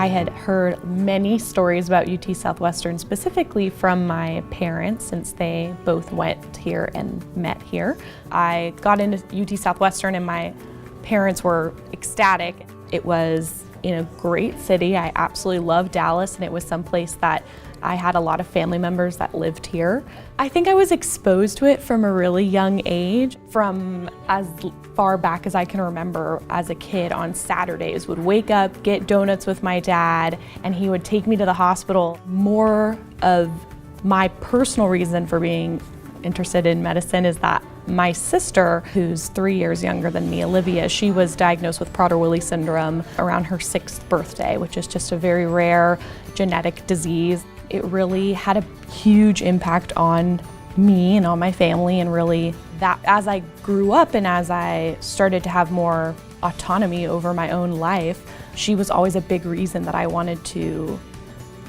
I had heard many stories about UT Southwestern, specifically from my parents, since they both went here and met here. I got into UT Southwestern and my parents were ecstatic. It was in a great city. I absolutely loved Dallas, and it was someplace that I had a lot of family members that lived here. I think I was exposed to it from a really young age. From as far back as I can remember as a kid, on Saturdays would wake up, get donuts with my dad, and he would take me to the hospital. More of my personal reason for being interested in medicine is that my sister, who's 3 years younger than me, Olivia, she was diagnosed with Prader-Willi syndrome around her 6th birthday, which is just a very rare genetic disease. It really had a huge impact on me and on my family, and really that as I grew up and as I started to have more autonomy over my own life, she was always a big reason that I wanted to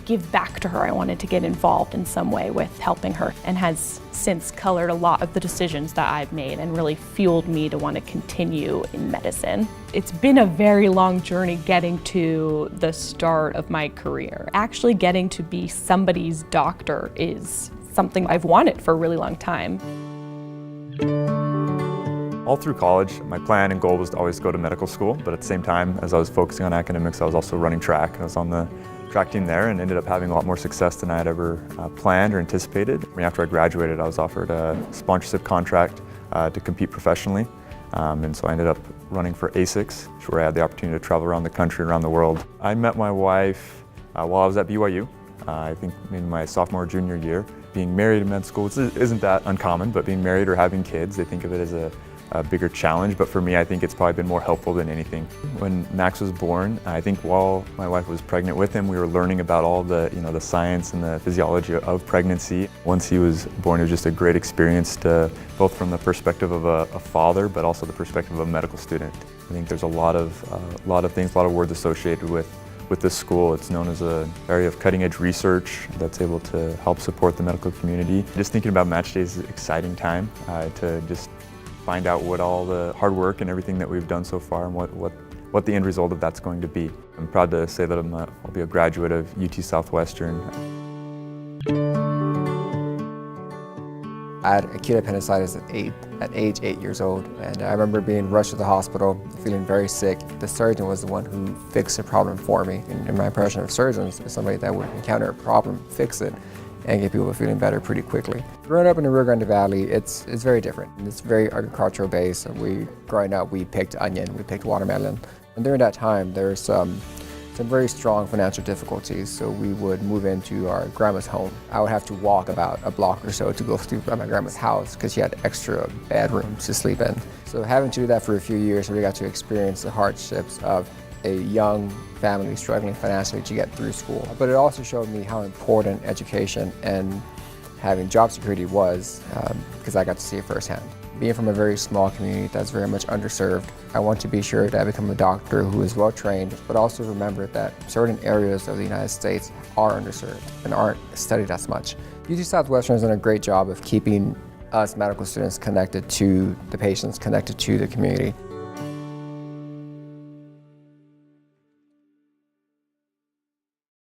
give back to her. I wanted to get involved in some way with helping her, and has since colored a lot of the decisions that I've made and really fueled me to want to continue in medicine. It's been a very long journey getting to the start of my career. Actually getting to be somebody's doctor is something I've wanted for a really long time. All through college, my plan and goal was to always go to medical school, but at the same time, as I was focusing on academics, I was also running track. I was on the track team there and ended up having a lot more success than I had ever planned or anticipated. After I graduated, I was offered a sponsorship contract to compete professionally, and so I ended up running for ASICS, where I had the opportunity to travel around the country, around the world. I met my wife while I was at BYU, I think in my sophomore, junior year. Being married in med school isn't that uncommon, but being married or having kids, they think of it as a bigger challenge, but for me, I think it's probably been more helpful than anything. When Max was born, I think while my wife was pregnant with him, we were learning about all the, the science and the physiology of pregnancy. Once he was born, it was just a great experience both from the perspective of a father, but also the perspective of a medical student. I think there's a lot of things, a lot of words associated with this school. It's known as an area of cutting-edge research that's able to help support the medical community. Just thinking about match days is an exciting time to just find out what all the hard work and everything that we've done so far and what the end result of that's going to be. I'm proud to say that I'll be a graduate of UT Southwestern. I had acute appendicitis at age 8 years old, and I remember being rushed to the hospital, feeling very sick. The surgeon was the one who fixed the problem for me. And my impression of surgeons is somebody that would encounter a problem, fix it, and get people feeling better pretty quickly. Growing up in the Rio Grande Valley, it's very different. It's very agricultural based. Growing up, we picked onion, we picked watermelon. And during that time, there were some very strong financial difficulties, so we would move into our grandma's home. I would have to walk about a block or so to go to my grandma's house because she had extra bedrooms to sleep in. So having to do that for a few years, we got to experience the hardships of a young family struggling financially to get through school. But it also showed me how important education and having job security was, because I got to see it firsthand. Being from a very small community that's very much underserved, I want to be sure that I become a doctor who is well trained, but also remember that certain areas of the United States are underserved and aren't studied as much. UT Southwestern has done a great job of keeping us medical students connected to the patients, connected to the community.